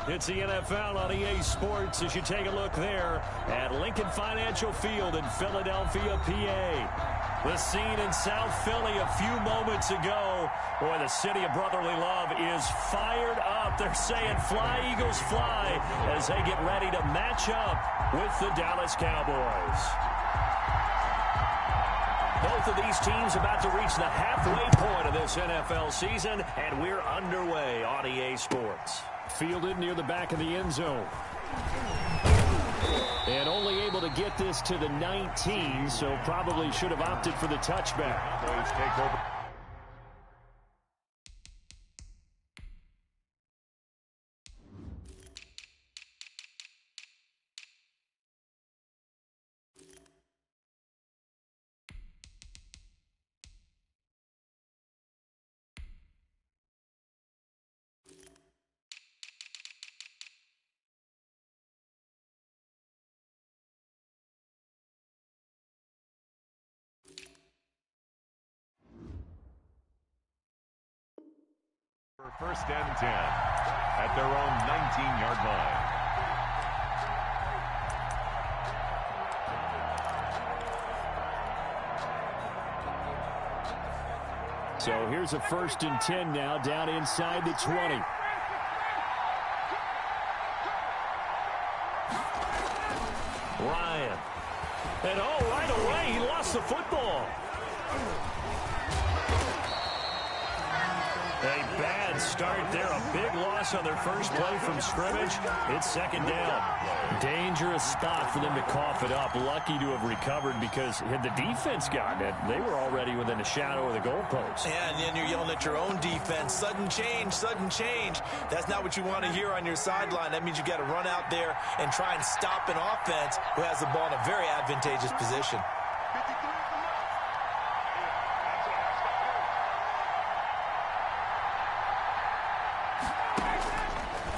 It's the NFL on EA Sports as you take a look there at Lincoln Financial Field in Philadelphia, PA. The scene in South Philly a few moments ago. Boy, the city of brotherly love is fired up. They're saying fly, Eagles, fly as they get ready to match up with the Dallas Cowboys. Both of these teams about to reach the halfway point of this NFL season, and we're underway on EA Sports. Fielded near the back of the end zone. And only able to get this to the 19, so probably should have opted for the touchback. Cowboys take over. First and 10 at their own 19-yard line. So here's a first and 10 now down inside the 20. Ryan. And right away he lost the football. A bad start there. A big loss on their first play from scrimmage. It's second down. Dangerous spot for them to cough it up. Lucky to have recovered because had the defense gotten it, they were already within the shadow of the goalpost. Yeah, and then you're yelling at your own defense. Sudden change, sudden change. That's not what you want to hear on your sideline. That means you got to run out there and try and stop an offense who has the ball in a very advantageous position.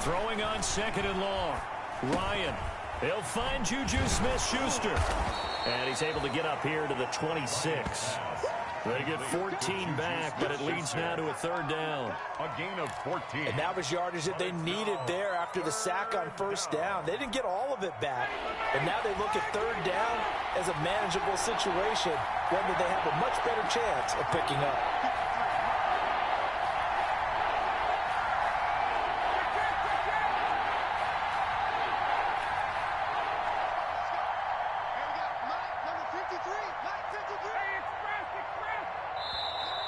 Throwing on second and long. Ryan. He'll find Juju Smith-Schuster. And he's able to get up here to the 26. They get 14 back, but it leads now to a third down. A gain of 14. And that was yardage that they needed there after the sack on first down. They didn't get all of it back, but now they look at third down as a manageable situation, one that they have a much better chance of picking up.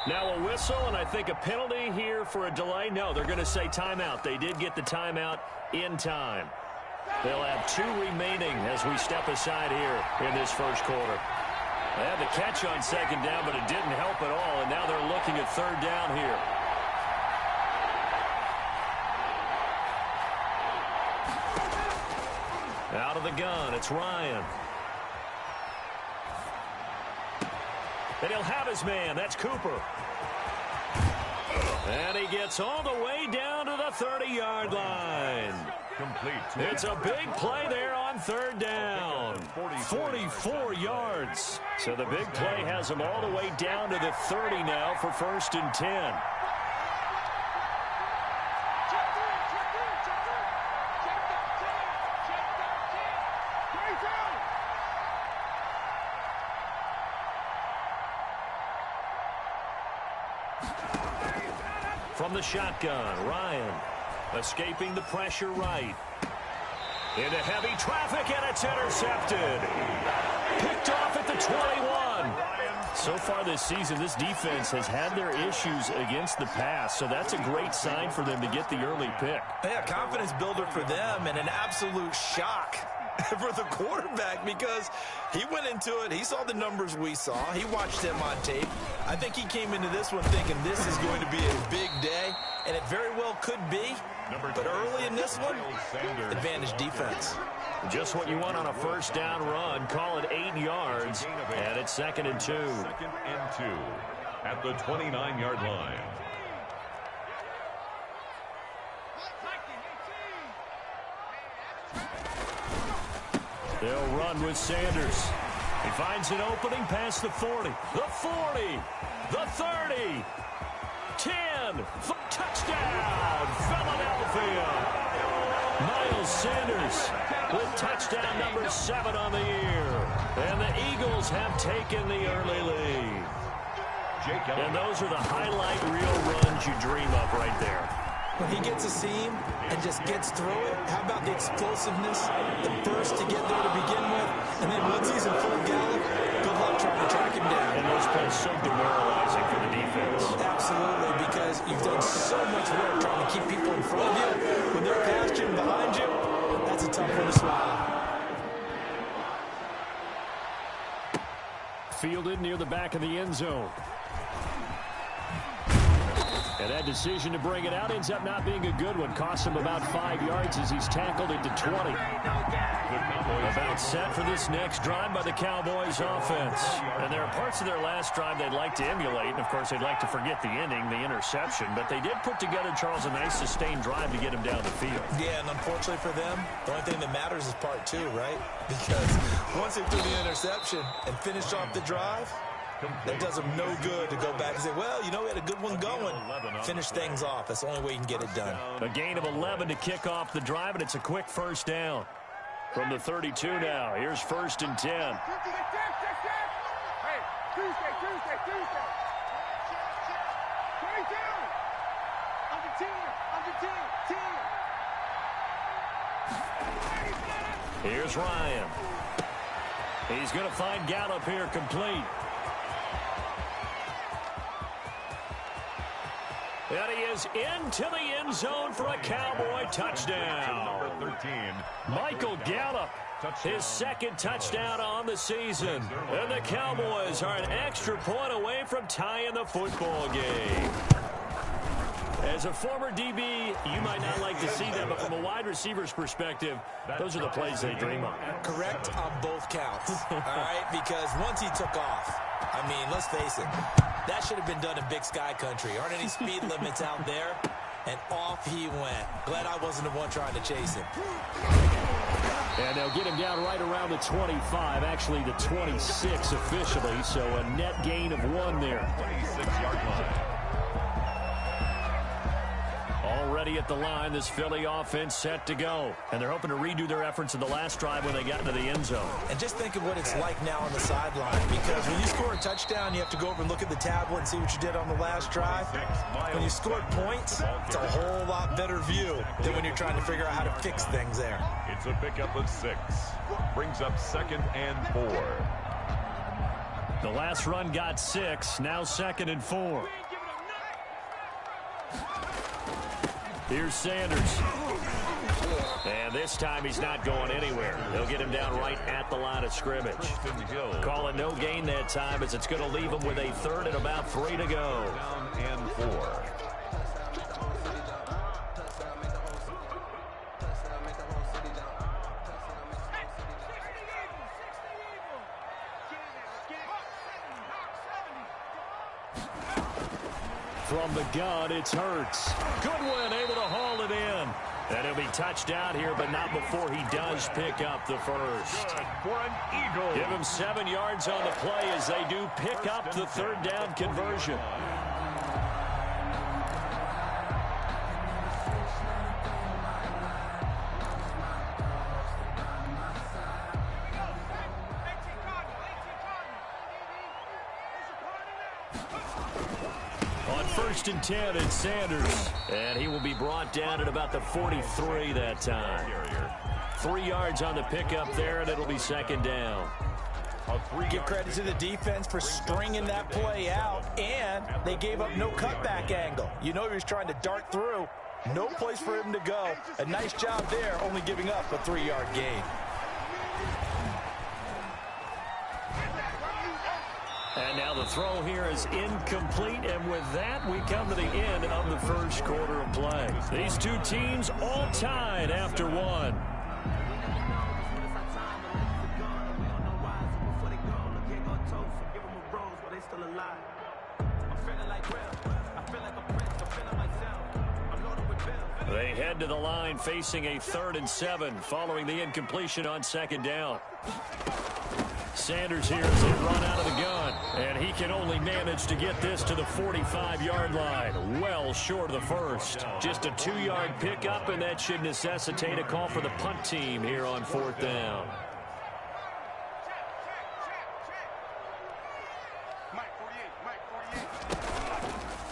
Now a whistle, and I think a penalty here for a delay. No, they're going to say timeout. They did get the timeout in time. They'll have 2 remaining as we step aside here in this first quarter. They had the catch on second down, but it didn't help at all, and now they're looking at third down here. Out of the gun, it's Ryan. And he'll have his man. That's Cooper. And he gets all the way down to the 30-yard line. Complete. It's a big play there on third down. 44 yards. So the big play has him all the way down to the 30 now for first and 10. From the shotgun, Ryan escaping the pressure right. Into heavy traffic, and it's intercepted. Picked off at the 21. So far this season, this defense has had their issues against the pass, so that's a great sign for them to get the early pick. Yeah, confidence builder for them and an absolute shock for the quarterback because he went into it. He saw the numbers we saw. He watched them on tape. I think he came into this one thinking this is going to be a big day, and it very well could be. But early in this one, advantage defense. Just what you want on a first down run. Call it 8 yards, and it's second and 2. Second and 2 at the 29-yard line. They'll run with Sanders. He finds an opening past the 40. The 40. The 30. 10. Touchdown, Philadelphia. Sanders with touchdown number 7 on the year. And the Eagles have taken the early lead. And those are the highlight reel runs you dream of right there. When he gets a seam and just gets through it, how about the explosiveness, the burst to get there to begin with, and then once he's in full gallop, good luck trying to track him down. And those plays so demoralizing for the defense. Absolutely, because you've done so much work trying to keep people in front of you. When they're past you and behind you, that's a tough one to swallow. Fielded near the back of the end zone. And that decision to bring it out ends up not being a good one. Costs him about 5 yards as he's tackled into 20. About set for this next drive by the Cowboys offense. And there are parts of their last drive they'd like to emulate. And, of course, they'd like to forget the inning, the interception. But they did put together, Charles, a nice sustained drive to get him down the field. Yeah, and unfortunately for them, the only thing that matters is part 2, right? Because once they threw the interception and finished off the drive, that does them no good to go back and say, well, you know, we had a good one going. Finish things off. That's the only way you can get it done. A gain of 11 to kick off the drive, and it's a quick first down. From the 32 now, here's 1st and 10. Hey, Tuesday. 22. Under 10. Here's Ryan. He's going to find Gallup here complete. And he is into the end zone for a Cowboy touchdown. Number 13. Michael Gallup, his 2nd touchdown on the season. And the Cowboys are an extra point away from tying the football game. As a former DB, you might not like to see that, but from a wide receiver's perspective, those are the plays they dream of. Correct on both counts, all right? Because once he took off, I mean, let's face it, that should have been done in Big Sky Country. Aren't any speed limits out there? And off he went. Glad I wasn't the one trying to chase him. And they'll get him down right around the 25, actually the 26 officially, so a net gain of 1 there. 26-yard line. Already at the line, this Philly offense set to go. And they're hoping to redo their efforts in the last drive when they got into the end zone. And just think of what it's like now on the sideline, because when you score a touchdown, you have to go over and look at the tablet and see what you did on the last drive. When you scored points, it's a whole lot better view than when you're trying to figure out how to fix things there. It's a pickup of 6. Brings up 2nd and 4. The last run got 6, now 2nd and 4. Here's Sanders. And this time he's not going anywhere. They'll get him down right at the line of scrimmage. Call it no gain that time as it's going to leave him with a 3rd and about 3 to go. Down and 4. From the gun, it's Hurts. Goodwin able to haul it in. And he'll be touched out here, but not before he does pick up the first. Good for an Eagle. Give him 7 yards on the play as they do pick up the 3rd down conversion. On 1st and 10, it's Sanders. And he will be brought down at about the 43 that time. 3 yards on the pickup there, and it'll be 2nd down. Give credit to the defense for stringing that play out, and they gave up no cutback angle. You know he was trying to dart through. No place for him to go. A nice job there, only giving up a 3-yard gain. And now the throw here is incomplete, and with that, we come to the end of the first quarter of play. These two teams all tied after 1. They head to the line facing a 3rd and 7 following the incompletion on 2nd down. Sanders here as they run out of the gun. And he can only manage to get this to the 45-yard line. Well short of the first. Just a 2-yard pickup, and that should necessitate a call for the punt team here on 4th down.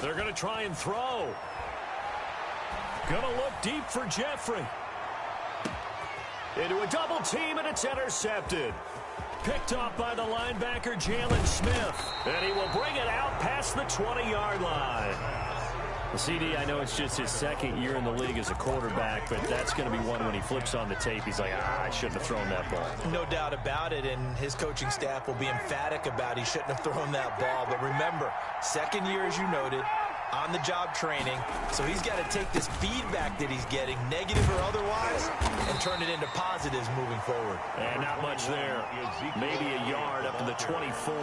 They're going to try and throw. Going to look deep for Jeffrey. Into a double team, and it's intercepted. Picked off by the linebacker, Jalen Smith. And he will bring it out past the 20-yard line. The CD, I know it's just his second year in the league as a quarterback, but that's going to be one when he flips on the tape. He's like, I shouldn't have thrown that ball. No doubt about it, and his coaching staff will be emphatic about he shouldn't have thrown that ball. But remember, second year, as you noted, on-the-job training, so he's got to take this feedback that he's getting, negative or otherwise, and turn it into positives moving forward. And not much there. Maybe a yard up to the 24.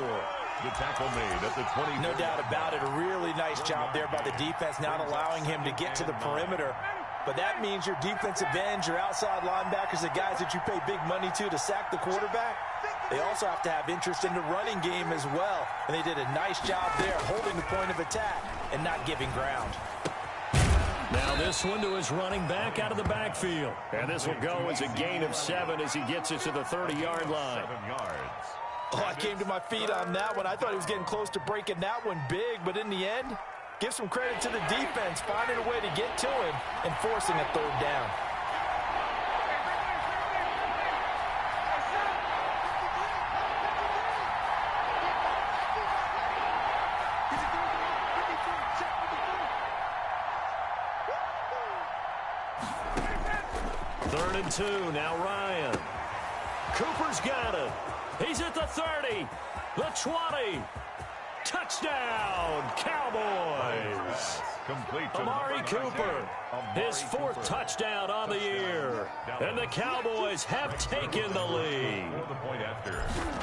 The tackle made at the 20. No doubt about it. A really nice job there by the defense, not allowing him to get to the perimeter. But that means your defensive ends, your outside linebackers, the guys that you pay big money to sack the quarterback, they also have to have interest in the running game as well. And they did a nice job there, holding the point of attack and not giving ground. Now this one to his running back out of the backfield. And this will go as a gain of 7 as he gets it to the 30-yard line. 7 yards. Oh, I came to my feet on that one. I thought he was getting close to breaking that one big, but in the end, give some credit to the defense, finding a way to get to him and forcing a 3rd down. Third and 2, now Ryan. Cooper's got it. He's at the 30, the 20. Touchdown, Cowboys. Complete to Amari Cooper, his 4th touchdown on the year. And the Cowboys have taken the lead.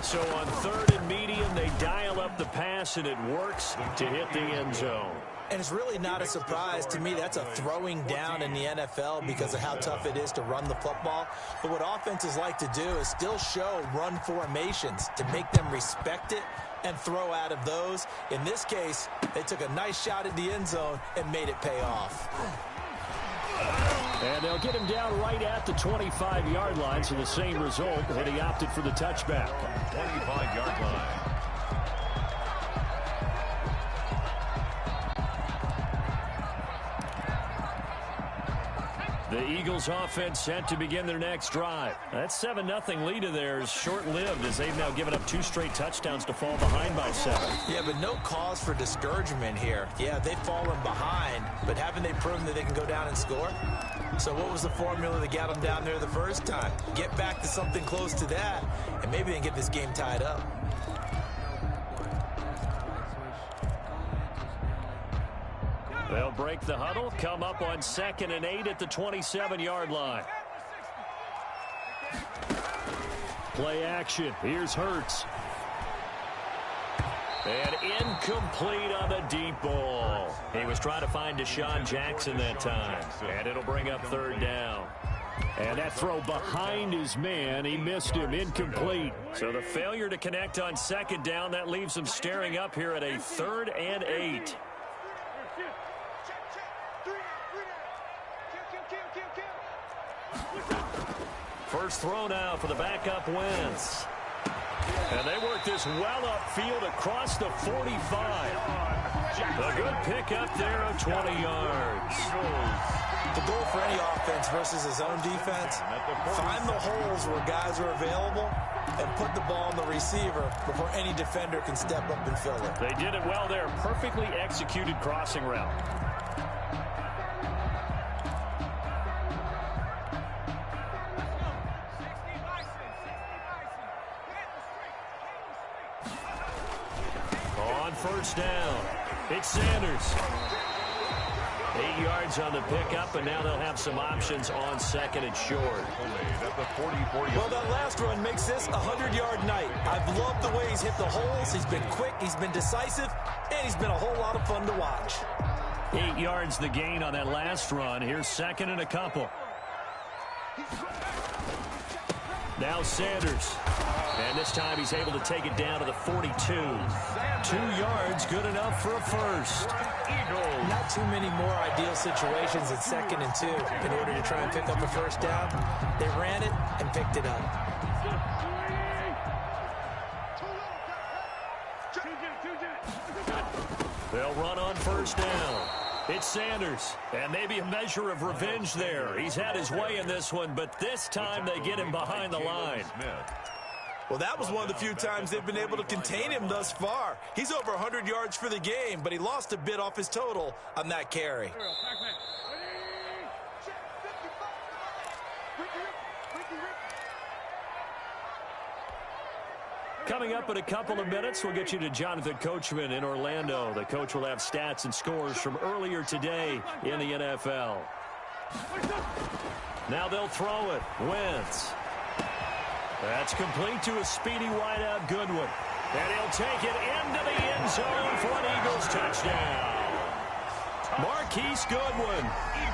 So on 3rd and medium, they dial up the pass, and it works to hit the end zone. And it's really not a surprise to me. That's a throwing down in the NFL because of how tough it is to run the football. But what offenses like to do is still show run formations to make them respect it and throw out of those. In this case, they took a nice shot at the end zone and made it pay off. And they'll get him down right at the 25-yard line, so the same result, but he opted for the touchback. 25-yard line. The Eagles offense set to begin their next drive. That 7-0 lead of theirs short-lived as they've now given up 2 straight touchdowns to fall behind by 7. Yeah, but no cause for discouragement here. Yeah, they've fallen behind, but haven't they proven that they can go down and score? So what was the formula that got them down there the first time? Get back to something close to that, and maybe they can get this game tied up. They'll break the huddle, come up on 2nd and 8 at the 27-yard line. Play action. Here's Hurts. And incomplete on the deep ball. He was trying to find Deshaun Jackson that time. And it'll bring up 3rd down. And that throw behind his man, he missed him, incomplete. So the failure to connect on 2nd down, that leaves him staring up here at a 3rd and 8. First throw now for the backup Wentz. And they work this well upfield across the 45. A good pickup there of 20 yards. The goal for any offense versus his own defense, find the holes where guys are available and put the ball on the receiver before any defender can step up and fill it. They did it well there. Perfectly executed crossing route. On first down, it's Sanders. 8 yards on the pickup, and now they'll have some options on 2nd and short. Well, that last run makes this a 100-yard night. I've loved the way he's hit the holes. He's been quick, he's been decisive, and he's been a whole lot of fun to watch. 8 yards the gain on that last run. Here's 2nd and a couple. Now Sanders. And this time he's able to take it down to the 42. 2 yards, good enough for a first. Not too many more ideal situations at 2nd and 2 in order to try and pick up a first down. They ran it and picked it up. They'll run on first down. It's Sanders, and maybe a measure of revenge there. He's had his way in this one, but this time they get him behind the line. Well, that was one of the few times they've been able to contain him thus far. He's over 100 yards for the game, but he lost a bit off his total on that carry. Coming up in a couple of minutes, we'll get you to Jonathan Coachman in Orlando. The coach will have stats and scores from earlier today in the NFL. Now they'll throw it. Wentz. That's complete to a speedy wideout Goodwin. And he'll take it into the end zone for an Eagles touchdown. Marquise Goodwin,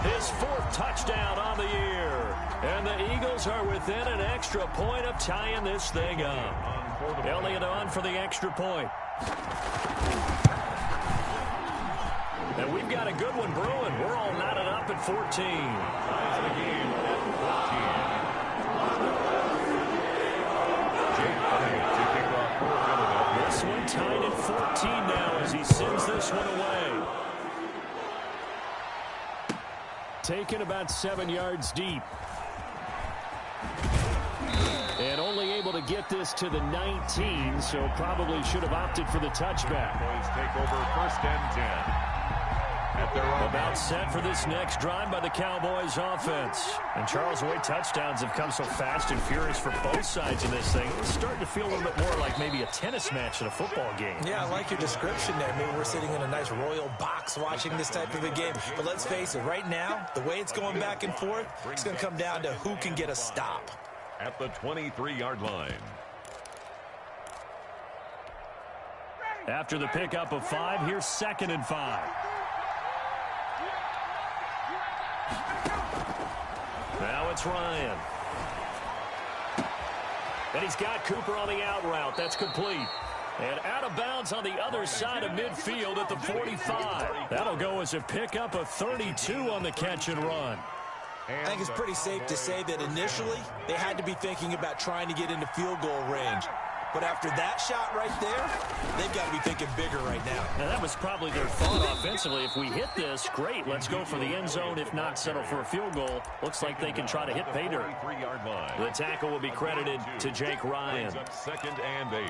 his 4th touchdown on the year. And the Eagles are within an extra point of tying this thing up. Elliott on for the extra point. And we've got a good one brewing. We're all knotted up at 14. This one tied at 14 now as he sends this one away. Taken about 7 yards deep. And only able to get this to the 19, so probably should have opted for the touchback. Cowboys take over 1st and 10. At their own About set for this next drive by the Cowboys offense. And Charles, the way touchdowns have come so fast and furious for both sides in this thing, it's starting to feel a little bit more like maybe a tennis match in a football game. Yeah, I like your description there. Maybe we're sitting in a nice royal box watching this type of a game. But let's face it, right now, the way it's going back and forth, it's going to come down to who can get a stop. at the 23-yard line. After the pickup of 5, here's 2nd and 5. Now it's Ryan. And he's got Cooper on the out route. That's complete. And out of bounds on the other side of midfield at the 45. That'll go as a pickup of 32 on the catch and run. I think it's pretty safe to say that initially they had to be thinking about trying to get into field goal range. But after that shot right there, they've got to be thinking bigger right now. And that was probably their thought offensively. If we hit this, great. Let's go for the end zone. If not, settle for a field goal. Looks like they can try to hit pay dirt. The tackle will be credited to Jake Ryan. 2nd and 8.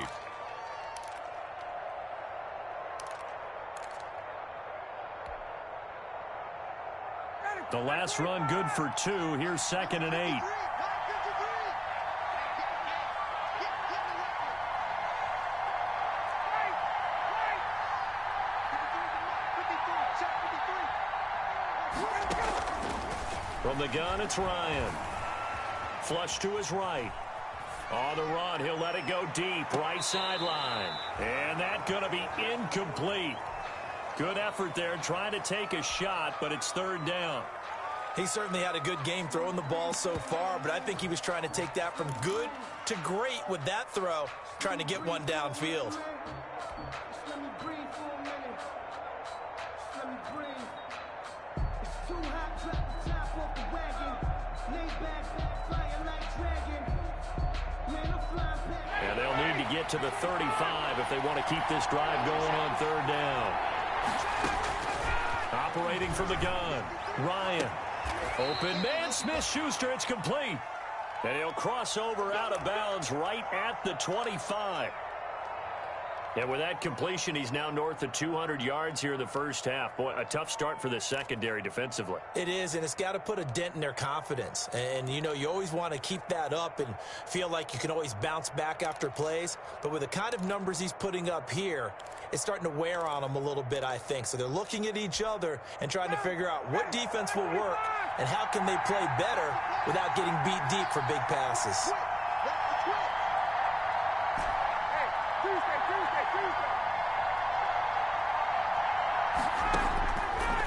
The last run good for 2. Here's 2nd and 8. From the gun, it's Ryan. Flush to his right. On the run, he'll let it go deep. Right sideline. And that's going to be incomplete. Good effort there, trying to take a shot, but it's 3rd down. He certainly had a good game throwing the ball so far, but I think he was trying to take that from good to great with that throw, trying to get one downfield. And they'll need to get to the 35 if they want to keep this drive going on 3rd down. Operating from the gun, Ryan. Open man, Smith-Schuster, it's complete. And he'll cross over out of bounds right at the 25. And with that completion, he's now north of 200 yards here in the first half. Boy, a tough start for the secondary defensively. It is, and it's got to put a dent in their confidence. And, you know, you always want to keep that up and feel like you can always bounce back after plays. But with the kind of numbers he's putting up here, it's starting to wear on them a little bit, I think. So they're looking at each other and trying to figure out what defense will work and how can they play better without getting beat deep for big passes.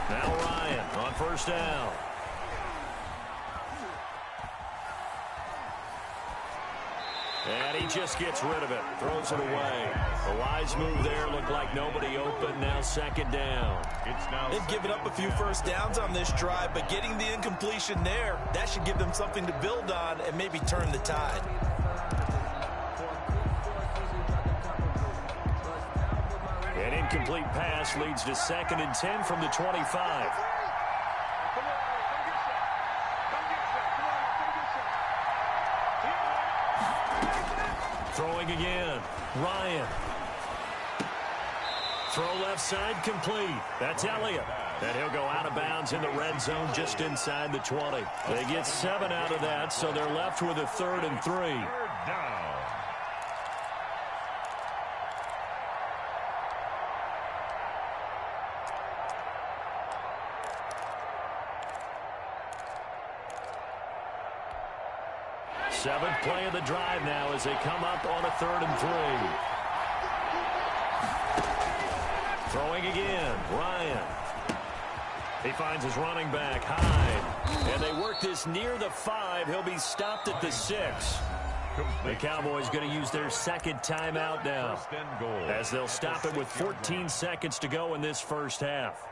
Now Ryan on 1st down. And he just gets rid of it. Throws it away. A wise move there. Looked like nobody open. Now second down. They've given up a few first downs on this drive, but getting the incompletion there, that should give them something to build on and maybe turn the tide. An incomplete pass leads to 2nd and 10 from the 25. Throwing again. Ryan. Throw left side complete. That's Elliott. And he'll go out of bounds in the red zone just inside the 20. They get 7 out of that, so they're left with a 3rd and 3. Third down. Seventh play of the drive now as they come up on a 3rd and 3. Throwing again. Ryan. He finds his running back, Hyde. And they work this near the 5. He'll be stopped at the 6. The Cowboys going to use their second timeout now, as they'll stop it with 14 seconds to go in this first half.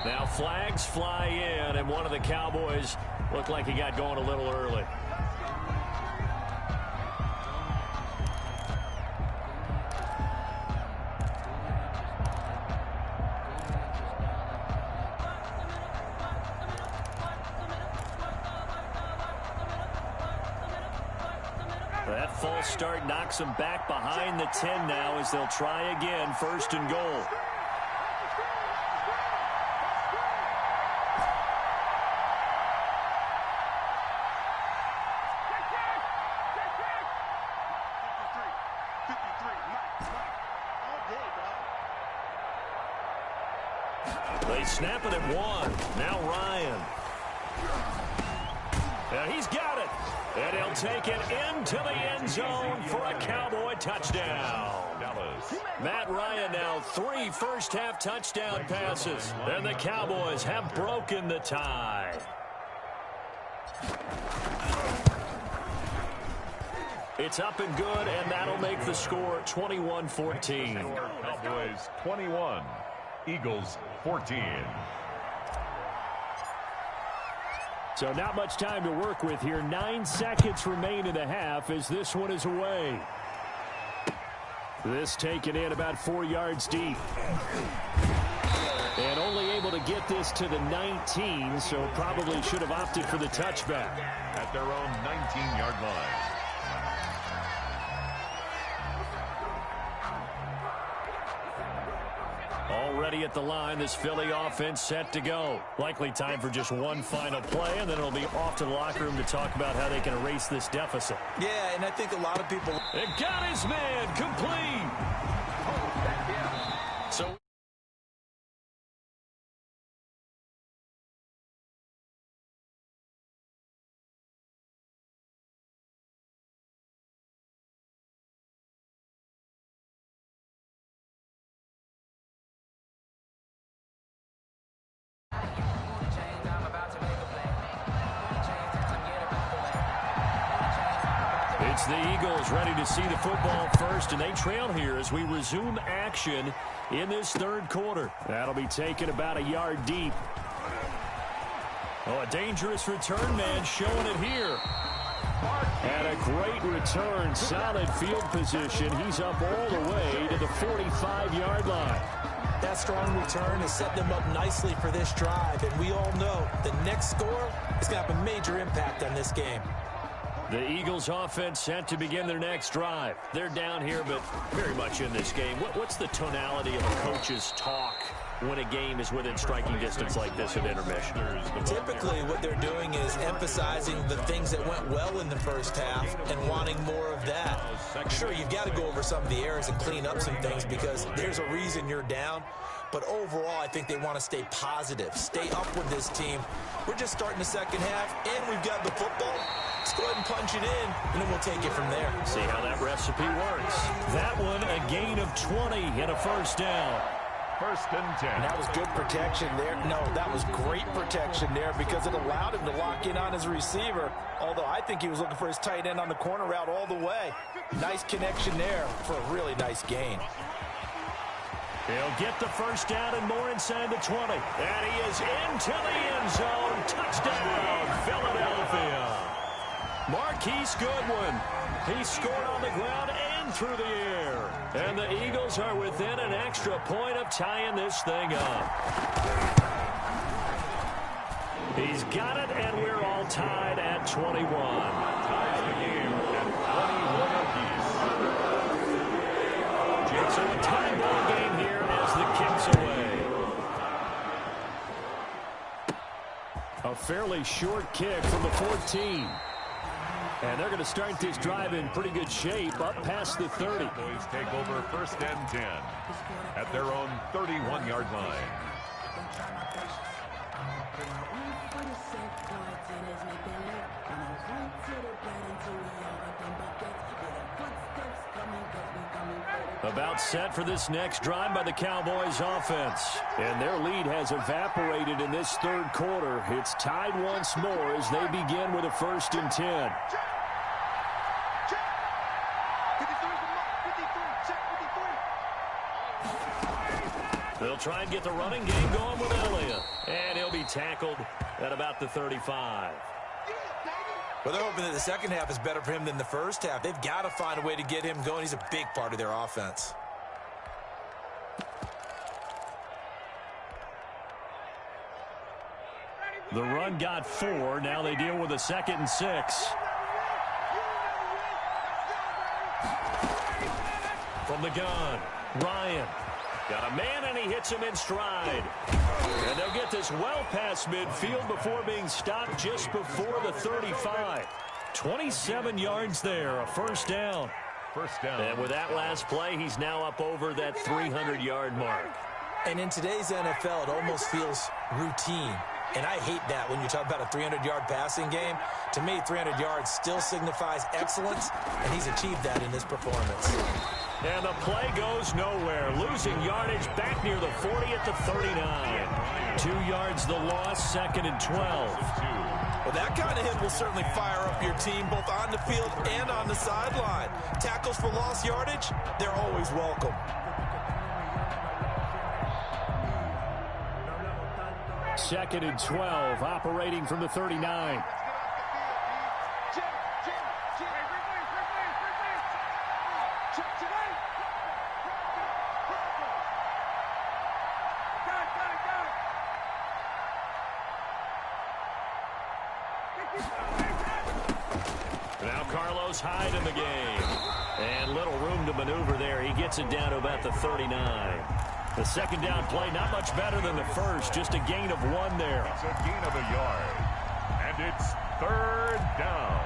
Now flags fly in, and one of the Cowboys looked like he got going a little early. That false start knocks them back behind the 10 now as they'll try again, 1st and goal. They snap it at 1. Now Ryan. And he's got it. And he'll take it into the end zone for a Cowboy touchdown. Matt Ryan now 3 first-half touchdown passes. And the Cowboys have broken the tie. It's up and good, and that'll make the score 21-14. Cowboys 21. Eagles 14. So not much time to work with here. 9 seconds remain in the half as this one is away. This taken in about 4 yards deep. And only able to get this to the 19, so probably should have opted for the touchback. At their own 19-yard line. Already at the line, this Philly offense set to go. Likely time for just one final play, and then it'll be off to the locker room to talk about how they can erase this deficit. Yeah, and I think a lot of people... It got his man complete. So... It's the Eagles ready to see the football first, and they trail here as we resume action in this 3rd quarter. That'll be taken about a yard deep. Oh, a dangerous return man showing it here. And a great return, solid field position. He's up all the way to the 45-yard line. That strong return has set them up nicely for this drive, and we all know the next score is going to have a major impact on this game. The Eagles offense set to begin their next drive. They're down here, but very much in this game. What's the tonality of a coach's talk when a game is within striking distance like this at intermission. Typically, what they're doing is emphasizing the things that went well in the first half and wanting more of that. Sure, you've got to go over some of the errors and clean up some things because there's a reason you're down. But overall, I think they want to stay positive, stay up with this team. We're just starting the second half, and we've got the football. Let's go ahead and punch it in, and then we'll take it from there. See how that recipe works. That one, a gain of 20 and a first down. First and 10. And that was good protection there. No, that was great protection there because it allowed him to lock in on his receiver, although I think he was looking for his tight end on the corner route all the way. Nice connection there for a really nice gain. He'll get the first down and more inside the 20. And he is into the end zone. Touchdown, Philadelphia. Marquise Goodwin. He scored on the ground and through the air. And the Eagles are within an extra point of tying this thing up. He's got it, and we're all tied at 21. Ties the game at 21 apiece. So a tie ball game here as the kick's away. A fairly short kick from the 14. And they're going to start this drive in pretty good shape, up past the 30. Cowboys take over first and 10 at their own 31-yard line. About set for this next drive by the Cowboys offense. And their lead has evaporated in this third quarter. It's tied once more as they begin with a first and 10. They'll try and get the running game going with Elliott. And he'll be tackled at about the 35. Well, they're hoping that the second half is better for him than the first half. They've got to find a way to get him going. He's a big part of their offense. The run got 4. Now they deal with a 2nd and 6. From the gun, Ryan. Got a man, and he hits him in stride. And they'll get this well past midfield before being stopped just before the 35. 27 yards there, a first down. First down. And with that last play, he's now up over that 300-yard mark. And in today's NFL, it almost feels routine. And I hate that when you talk about a 300-yard passing game. To me, 300 yards still signifies excellence, and he's achieved that in this performance. And the play goes nowhere. Losing yardage back near the 40 at the 39. 2 yards the loss, 2nd and 12. Well, that kind of hit will certainly fire up your team both on the field and on the sideline. Tackles for lost yardage, they're always welcome. Second and 12, operating from the 39. Now Carlos Hyde in the game. And little room to maneuver there. He gets it down to about the 39. The second down play, not much better than the first. Just a gain of 1 there. It's a gain of a yard. And it's third down.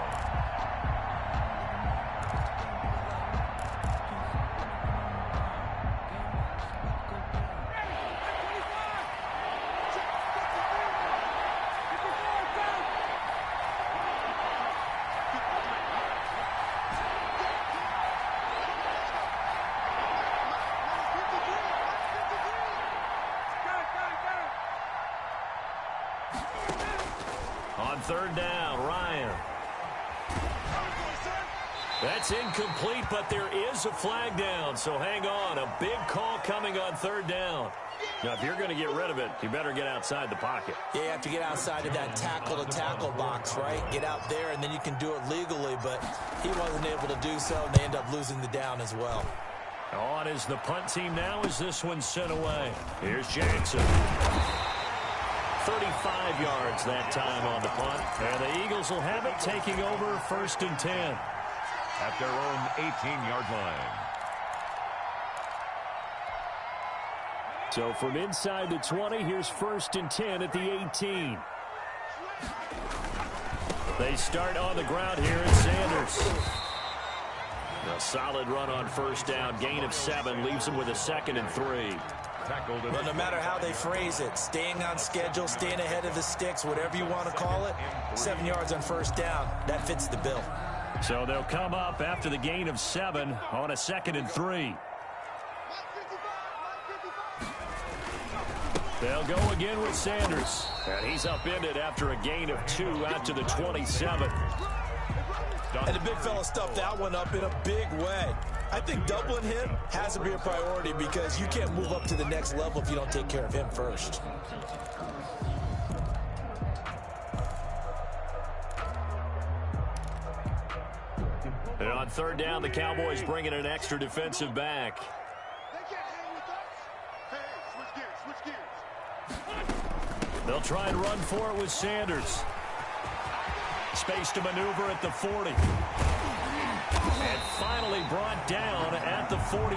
On third down, Ryan. That's incomplete, but there is a flag down, so hang on. A big call coming on third down. Now, if you're going to get rid of it, you better get outside the pocket. Yeah, you have to get outside of that tackle-to-tackle box, right? Get out there, and then you can do it legally, but he wasn't able to do so, and they end up losing the down as well. On is the punt team now as this one's sent away. Here's Jackson. 35 yards that time on the punt. And the Eagles will have it, taking over first and 10. At their own 18-yard line. So from inside the 20, here's 1st and 10 at the 18. They start on the ground here at Sanders. A solid run on 1st down. Gain of 7 leaves them with a 2nd and 3. Well, no matter how they phrase it, staying on schedule, staying ahead of the sticks, whatever you want to call it, 7 yards on 1st down, that fits the bill. So they'll come up after the gain of 7 on a 2nd and 3. They'll go again with Sanders. And he's upended after a gain of 2 out to the 27. And the big fella stuffed that one up in a big way. I think doubling him has to be a priority because you can't move up to the next level if you don't take care of him first. And on 3rd down, the Cowboys bring in an extra defensive back. They'll try and run for it with Sanders. Space to maneuver at the 40. And finally brought down at the 43.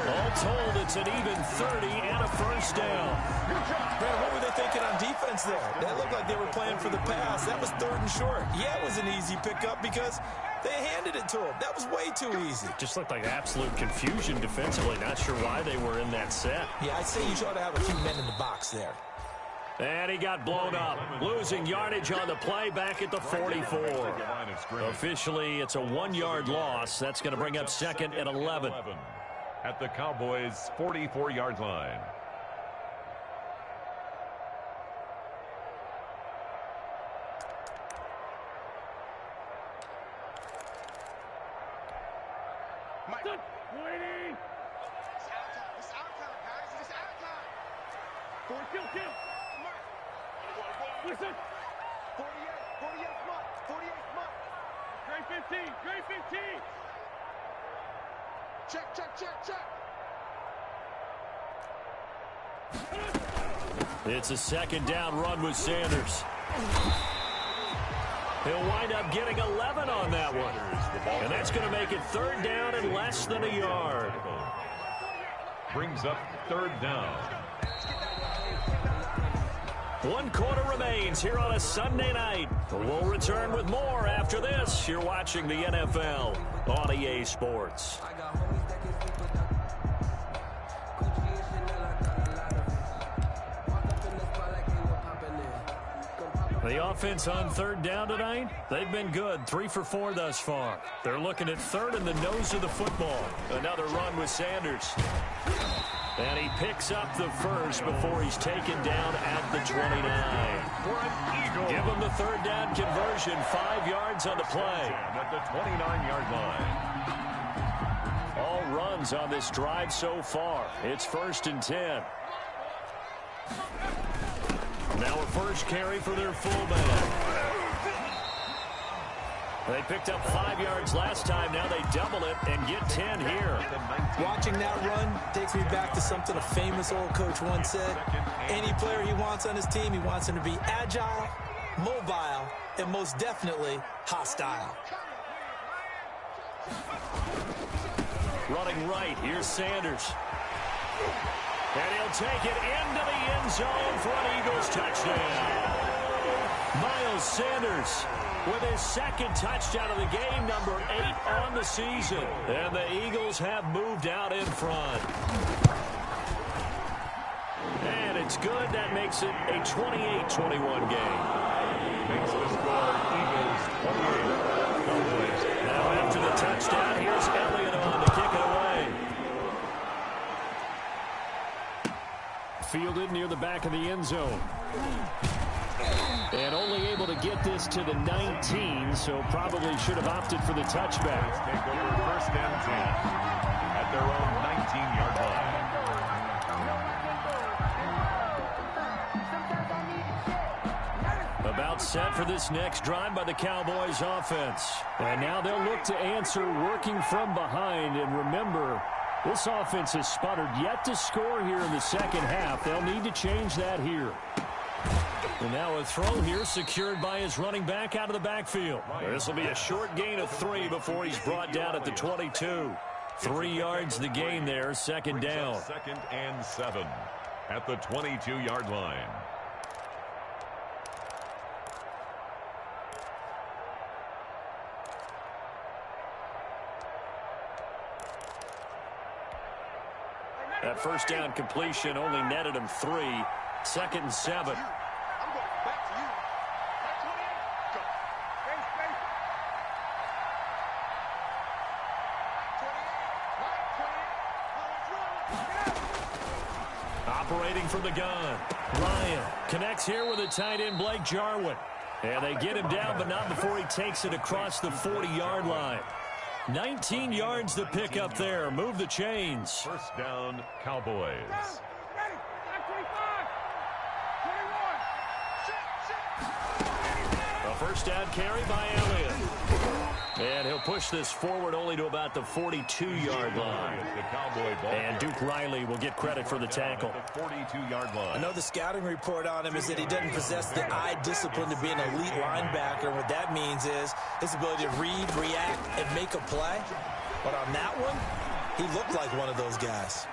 All told, it's an even 30 and a 1st down. Brad, what were they thinking on defense there? That looked like they were playing for the pass. That was 3rd and short. Yeah, it was an easy pickup because they handed it to him. That was way too easy. Just looked like absolute confusion defensively. Not sure why they were in that set. Yeah, I'd say you ought to have a few men in the box there. And he got blown up, losing yardage on the play back at the 44. Officially, it's a 1-yard loss. That's going to bring up 2nd and 11. At the Cowboys' 44-yard line. Waiting. It's our time, guys. It's our time. Kill. Listen. 48 month. Grade 15. Check. It's a 2nd down run with Sanders. He'll wind up getting 11 on that one. And that's going to make it 3rd down and less than a yard. Brings up 3rd down. 1 quarter remains here on a Sunday night. We'll return with more after this. You're watching the NFL on EA Sports. The offense on 3rd down tonight, they've been good. 3 for 4 thus far. They're looking at 3rd in the nose of the football. Another run with Sanders. And he picks up the 1st before he's taken down at the 29. Give him the 3rd down conversion. 5 yards on the play. At the 29-yard line. All runs on this drive so far. It's 1st and 10. Now a 1st carry for their fullback. They picked up 5 yards last time. Now they double it and get 10 here. Watching that run takes me back to something a famous old coach once said. Any player he wants on his team, he wants him to be agile, mobile, and most definitely hostile. Running right, here's Sanders. And he'll take it into the end zone for an Eagles touchdown. Miles Sanders with his 2nd touchdown of the game, number 8 on the season. And the Eagles have moved out in front. And it's good. That makes it a 28-21 game. Makes the score Eagles 28. Cowboys. Now after the touchdown, here's Elliott on to kick it away. Fielded near the back of the end zone. And only able to get this to the 19, so probably should have opted for the touchback. Take over 1st and 10 at their own 19-yard line. About set for this next drive by the Cowboys offense. And now they'll look to answer working from behind. And remember, this offense has sputtered yet to score here in the 2nd half. They'll need to change that here. And now a throw here secured by his running back out of the backfield. This will be a short gain of 3 before he's brought down at the 22. 3 yards the gain there, second down. 2nd and 7 at the 22-yard line. That first down completion only netted him 3. 2nd and 7. I'm going back to you. Back 28. Go. Base, base. 28. Right, 28. Operating from the gun. Ryan connects here with a tight end, Blake Jarwin. And they get him down, but not before he takes it across the 40-yard line. 19 yards to pick up there. Move the chains. First down, Cowboys. Ready. Back 25. 21. A first down carry by Elliott. And he'll push this forward only to about the 42-yard line. The Cowboy ball. And Duke Riley will get credit for the tackle. At the 42-yard line. I know the scouting report on him is that he doesn't possess the eye discipline to be an elite linebacker. And what that means is his ability to read, react, and make a play. But on that one, he looked like one of those guys.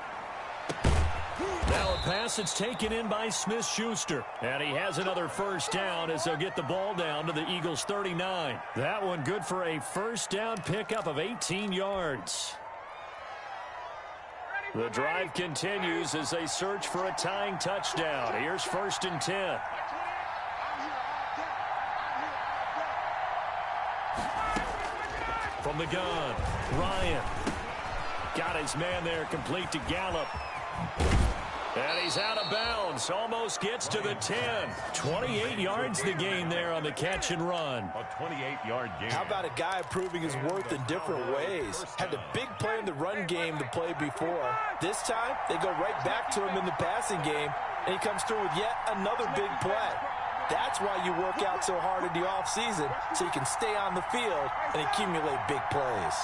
Now a pass that's taken in by Smith-Schuster. And he has another first down as they'll get the ball down to the Eagles' 39. That one good for a first down pickup of 18 yards. The drive continues as they search for a tying touchdown. Here's 1st and 10. From the gun, Ryan. Got his man there, complete to Gallup. And he's out of bounds. Almost gets to the 10. 28 yards the gain there on the catch and run. A 28-yard gain. How about a guy proving his worth in different ways? Had a big play in the run game to play before. This time, they go right back to him in the passing game, and he comes through with yet another big play. That's why you work out so hard in the offseason, so you can stay on the field and accumulate big plays.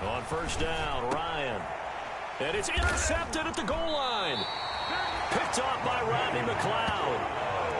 On first down, Ryan. And it's intercepted at the goal line. Picked off by Rodney McLeod.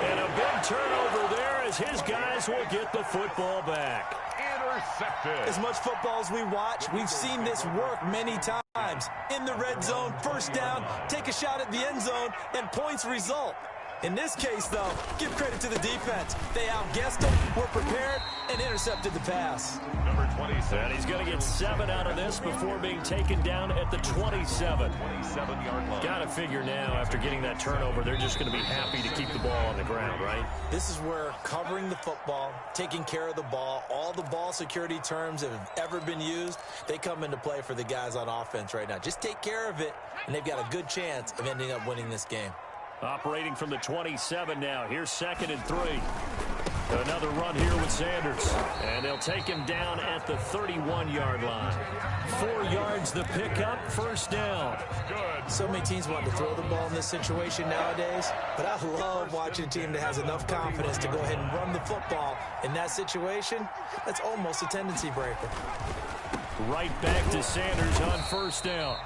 And a big turnover there as his guys will get the football back. Intercepted. As much football as we watch, we've seen this work many times. In the red zone, first down, take a shot at the end zone, and points result. In this case, though, give credit to the defense. They outguessed them, were prepared, and intercepted the pass. Number 27. And he's going to get 7 out of this before being taken down at the 27. 27-yard line. Got to figure now, after getting that turnover, they're just going to be happy to keep the ball on the ground, right? This is where covering the football, taking care of the ball, all the ball security terms that have ever been used, they come into play for the guys on offense right now. Just take care of it, and they've got a good chance of ending up winning this game. Operating from the 27 now. Here's 2nd and 3. Another run here with Sanders. And they'll take him down at the 31-yard line. 4 yards the pickup, first down. Good. So many teams want to throw the ball in this situation nowadays, but I love watching a team that has enough confidence to go ahead and run the football. In that situation, that's almost a tendency breaker. Right back to Sanders on first down.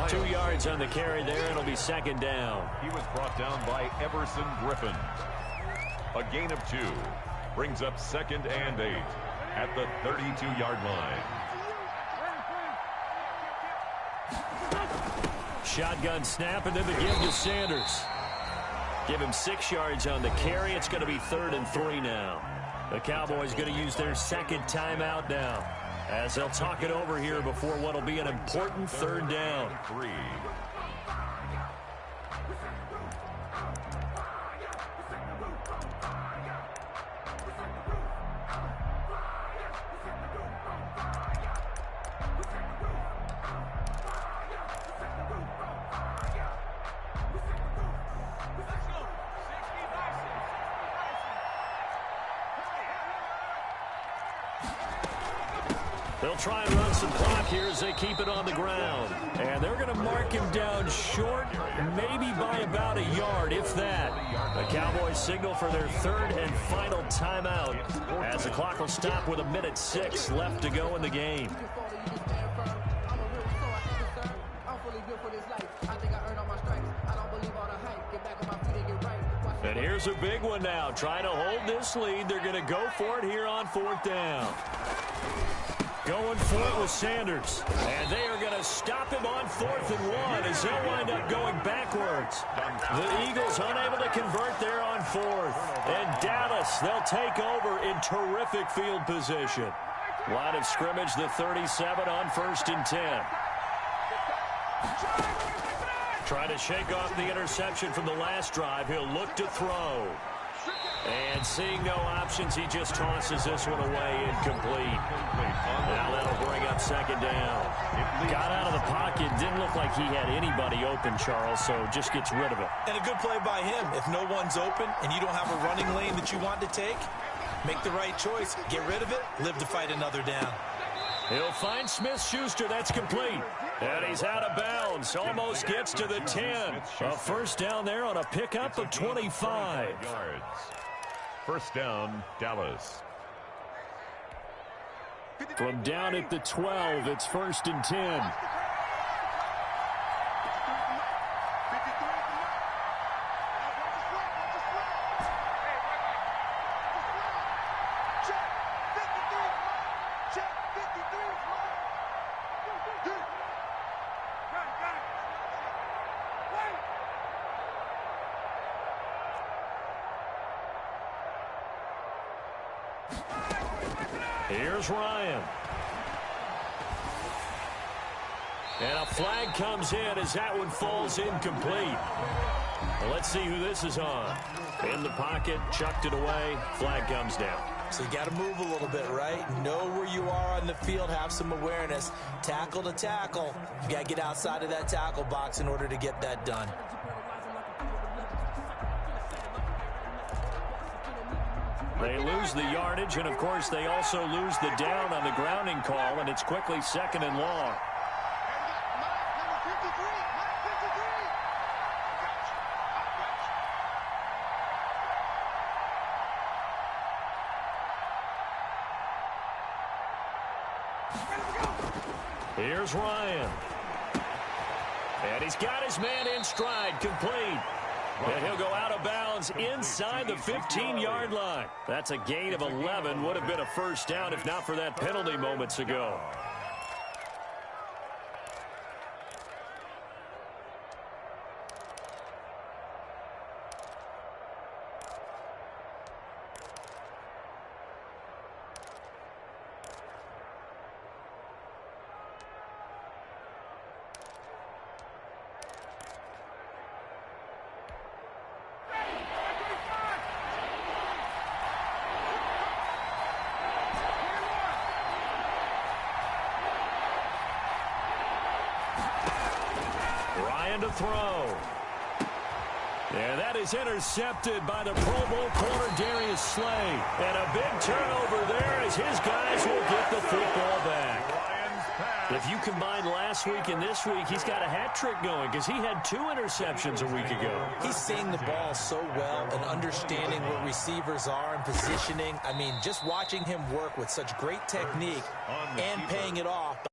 2 yards on the carry there. It'll be second down. He was brought down by Everson Griffin. A gain of 2 brings up 2nd and 8 at the 32-yard line. Shotgun snap and then the give to Sanders. Give him 6 yards on the carry. It's going to be 3rd and 3 now. The Cowboys going to use their second timeout now, as they'll talk it over here before what will be an important 3rd down. 3. They'll try and run some clock here as they keep it on the ground. And they're going to mark him down short, maybe by about a yard, if that. The Cowboys signal for their 3rd and final timeout as the clock will stop with 1:06 left to go in the game. Here's a big one now. Trying to hold this lead. They're going to go for it here on 4th down. Going for it with Sanders. And they are going to stop him on 4th and 1 as they'll wind up going backwards. The Eagles unable to convert there on 4th. And Dallas, they'll take over in terrific field position. Line of scrimmage, the 37 on 1st and 10. Trying to shake off the interception from the last drive. He'll look to throw. And seeing no options, he just tosses this one away incomplete. Now that'll bring up 2nd down. Got out of the pocket. Didn't look like he had anybody open, Charles, so just gets rid of it. And a good play by him. If no one's open and you don't have a running lane that you want to take, make the right choice. Get rid of it. Live to fight another down. He'll find Smith-Schuster. That's complete. And he's out of bounds. Almost gets to the 10. A first down there on a pickup of 25. First down, Dallas. From down at the 12, it's 1st and 10. Here's Ryan. And a flag comes in as that one falls incomplete. Well, let's see who this is on. In the pocket, chucked it away, flag comes down. So you got to move a little bit, right? Know where you are on the field, have some awareness. Tackle to tackle. You got to get outside of that tackle box in order to get that done. They lose the yardage, and, of course, they also lose the down on the grounding call, and it's quickly 2nd and long. Here's Ryan. And he's got his man in stride, complete. And he'll go out of bounds inside the 15-yard line. That's a gain of 11. Would have been a first down if not for that penalty moments ago. To throw. And that is intercepted by the Pro Bowl corner Darius Slay. And a big turnover there as his guys will get the football back. If you combine last week and this week, he's got a hat trick going because he had 2 interceptions a week ago. He's seeing the ball so well and understanding where receivers are and positioning. I mean, just watching him work with such great technique and paying it off.